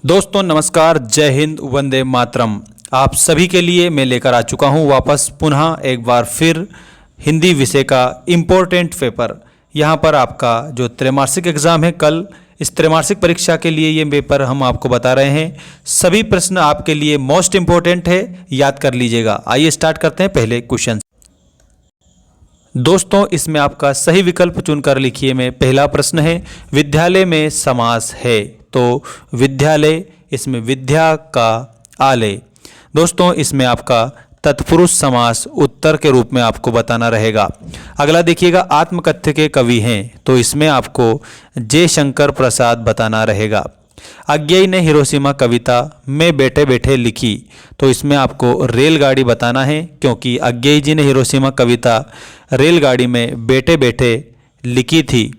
दोस्तों नमस्कार, जय हिंद, वंदे मातरम। आप सभी के लिए मैं लेकर आ चुका हूं वापस पुनः एक बार फिर हिंदी विषय का इम्पोर्टेंट पेपर। यहां पर आपका जो त्रैमासिक एग्ज़ाम है कल, इस त्रैमासिक परीक्षा के लिए ये पेपर हम आपको बता रहे हैं। सभी प्रश्न आपके लिए मोस्ट इम्पोर्टेंट है, याद कर लीजिएगा। आइए स्टार्ट करते हैं पहले क्वेश्चन। दोस्तों इसमें आपका सही विकल्प चुनकर लिखिए। में पहला प्रश्न है, विद्यालय में समास है। तो विद्यालय, इसमें विद्या का आलय। दोस्तों इसमें आपका तत्पुरुष समास उत्तर के रूप में आपको बताना रहेगा। अगला देखिएगा, आत्मकथ्य के कवि हैं, तो इसमें आपको जयशंकर प्रसाद बताना रहेगा। अज्ञेय ने हिरोशिमा कविता में बैठे बैठे लिखी, तो इसमें आपको रेलगाड़ी बताना है, क्योंकि अज्ञेय जी ने हिरोशिमा कविता रेलगाड़ी में बैठे बैठे लिखी थी।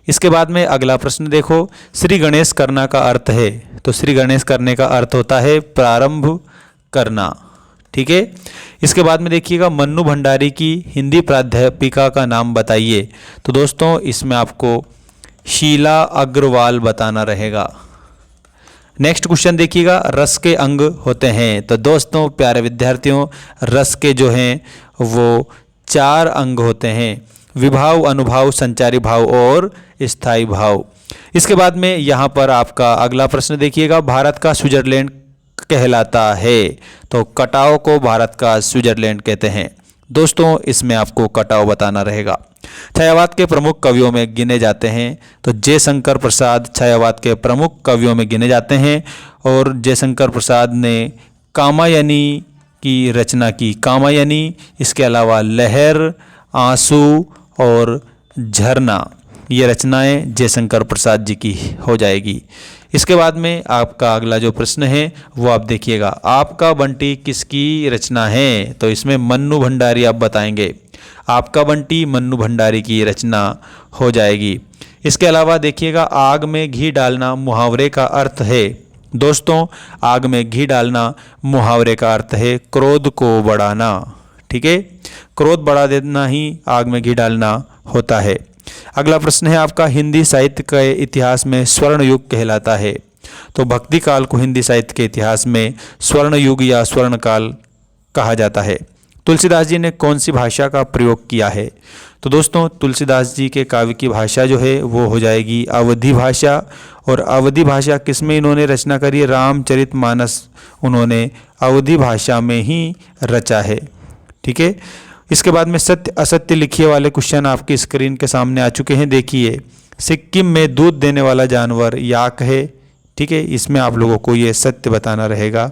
इसके बाद में अगला प्रश्न देखो, श्री गणेश करना का अर्थ है। तो श्री गणेश करने का अर्थ होता है प्रारंभ करना। ठीक है। इसके बाद में देखिएगा, मन्नू भंडारी की हिंदी प्राध्यापिका का नाम बताइए। तो दोस्तों इसमें आपको शीला अग्रवाल बताना रहेगा। नेक्स्ट क्वेश्चन देखिएगा, रस के अंग होते हैं। तो दोस्तों प्यारे विद्यार्थियों, रस के जो हैं वो 4 अंग होते हैं, विभाव, अनुभाव, संचारी भाव और स्थायी भाव। इसके बाद में यहाँ पर आपका अगला प्रश्न देखिएगा, भारत का स्विट्जरलैंड कहलाता है। तो कटाव को भारत का स्विट्जरलैंड कहते हैं। दोस्तों इसमें आपको कटाव बताना रहेगा। छायावाद के प्रमुख कवियों में गिने जाते हैं। तो जयशंकर प्रसाद छायावाद के प्रमुख कवियों में गिने जाते हैं, और जयशंकर प्रसाद ने कामायनी की रचना की। कामायनी, इसके अलावा लहर, आंसू और झरना, ये रचनाएं जयशंकर प्रसाद जी की हो जाएगी। इसके बाद में आपका अगला जो प्रश्न है वो आप देखिएगा, आपका बंटी किसकी रचना है। तो इसमें मन्नू भंडारी आप बताएंगे। आपका बंटी मन्नू भंडारी की रचना हो जाएगी। इसके अलावा देखिएगा, आग में घी डालना मुहावरे का अर्थ है। दोस्तों आग में घी डालना मुहावरे का अर्थ है क्रोध को बढ़ाना। ठीक है, क्रोध बढ़ा देना ही आग में घी डालना होता है। अगला प्रश्न है आपका, हिंदी साहित्य के इतिहास में स्वर्ण युग कहलाता है। तो भक्ति काल को हिंदी साहित्य के इतिहास में स्वर्ण युग या स्वर्ण काल कहा जाता है। तुलसीदास जी ने कौन सी भाषा का प्रयोग किया है। तो दोस्तों तुलसीदास जी के काव्य की भाषा जो है वो हो जाएगी अवधी भाषा। और अवधी भाषा किसमें इन्होंने रचना करी है, रामचरितमानस उन्होंने अवधी भाषा में ही रचा है। ठीक है। इसके बाद में सत्य असत्य लिखिए वाले क्वेश्चन आपकी स्क्रीन के सामने आ चुके हैं। देखिए, सिक्किम में दूध देने वाला जानवर याक है। ठीक है, इसमें आप लोगों को ये सत्य बताना रहेगा।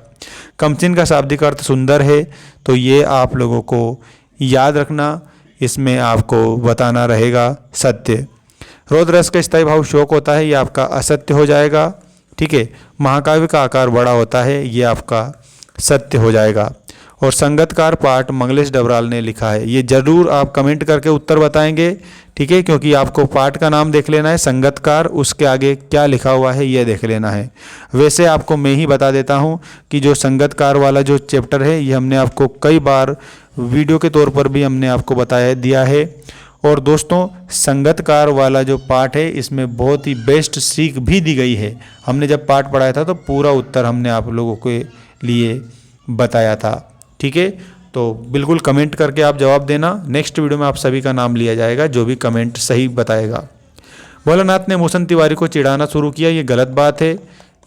कमचिन का शाब्दिक अर्थ सुंदर है, तो ये आप लोगों को याद रखना, इसमें आपको बताना रहेगा सत्य। रौद्ररस का स्थायी भाव शोक होता है, ये आपका असत्य हो जाएगा। ठीक है। महाकाव्य का आकार बड़ा होता है, ये आपका सत्य हो जाएगा। और संगतकार पाठ मंगलेश डबराल ने लिखा है, ये जरूर आप कमेंट करके उत्तर बताएंगे। ठीक है, क्योंकि आपको पाठ का नाम देख लेना है, संगतकार, उसके आगे क्या लिखा हुआ है ये देख लेना है। वैसे आपको मैं ही बता देता हूँ कि जो संगतकार वाला जो चैप्टर है ये हमने आपको कई बार वीडियो के तौर पर भी हमने आपको बताया दिया है। और दोस्तों संगतकार वाला जो पाठ है इसमें बहुत ही बेस्ट सीख भी दी गई है। हमने जब पाठ पढ़ाया था तो पूरा उत्तर हमने आप लोगों के लिए बताया था। ठीक है, तो बिल्कुल कमेंट करके आप जवाब देना। नेक्स्ट वीडियो में आप सभी का नाम लिया जाएगा जो भी कमेंट सही बताएगा। भोलानाथ ने मूसन तिवारी को चिढ़ाना शुरू किया, ये गलत बात है।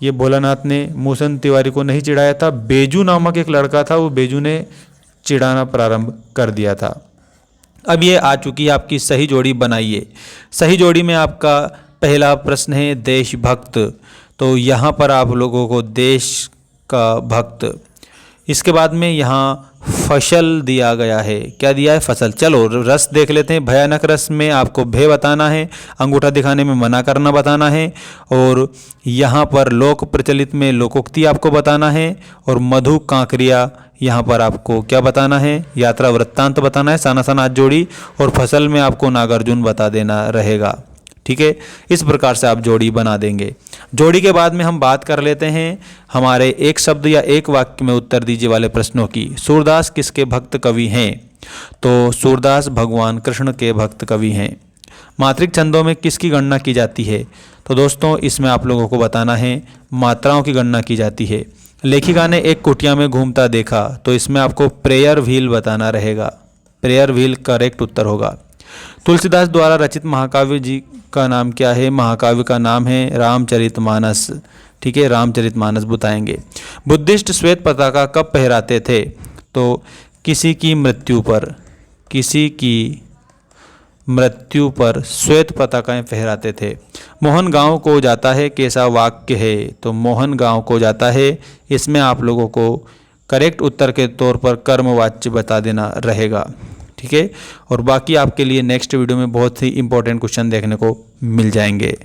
ये भोलानाथ ने मूसन तिवारी को नहीं चिढ़ाया था, बेजू नामक एक लड़का था, वो बेजू ने चिढ़ाना प्रारंभ कर दिया था। अब ये आ चुकी है आपकी सही जोड़ी बनाइए। सही जोड़ी में आपका पहला प्रश्न है देशभक्त। तो यहाँ पर आप लोगों को देश का भक्त। इसके बाद में यहाँ फसल दिया गया है। क्या दिया है, फसल। चलो रस देख लेते हैं। भयानक रस में आपको भय बताना है, अंगूठा दिखाने में मना करना बताना है, और यहाँ पर लोक प्रचलित में लोकोक्ति आपको बताना है, और मधु कांकरिया यहाँ पर आपको क्या बताना है, यात्रा वृत्तांत बताना है, साना साना हाथ जोड़ी, और फसल में आपको नागार्जुन बता देना रहेगा। ठीक है, इस प्रकार से आप जोड़ी बना देंगे। जोड़ी के बाद में हम बात कर लेते हैं हमारे एक शब्द या एक वाक्य में उत्तर दीजिए वाले प्रश्नों की। सूरदास किसके भक्त कवि हैं। तो सूरदास भगवान कृष्ण के भक्त कवि हैं। मात्रिक छंदों में किसकी गणना की जाती है। तो दोस्तों इसमें आप लोगों को बताना है मात्राओं की गणना की जाती है। लेखिका ने एक कुटिया में घूमता देखा, तो इसमें आपको प्रेयर व्हील बताना रहेगा। प्रेयर व्हील करेक्ट उत्तर होगा। तुलसीदास द्वारा रचित महाकाव्य जी का नाम क्या है? महाकाव्य का नाम है रामचरितमानस। ठीक है, रामचरितमानस बताएंगे। बुद्धिस्ट श्वेत पताका कब फहराते थे? तो किसी की मृत्यु पर, किसी की मृत्यु पर श्वेत पताकाएं फहराते थे। मोहन गांव को जाता है कैसा वाक्य है? तो मोहन गांव को जाता है, इसमें आप लोगों को करेक्ट उत्तर के तौर पर कर्मवाच्य बता देना रहेगा। ठीक है, और बाकी आपके लिए नेक्स्ट वीडियो में बहुत ही इंपॉर्टेंट क्वेश्चन देखने को मिल जाएंगे।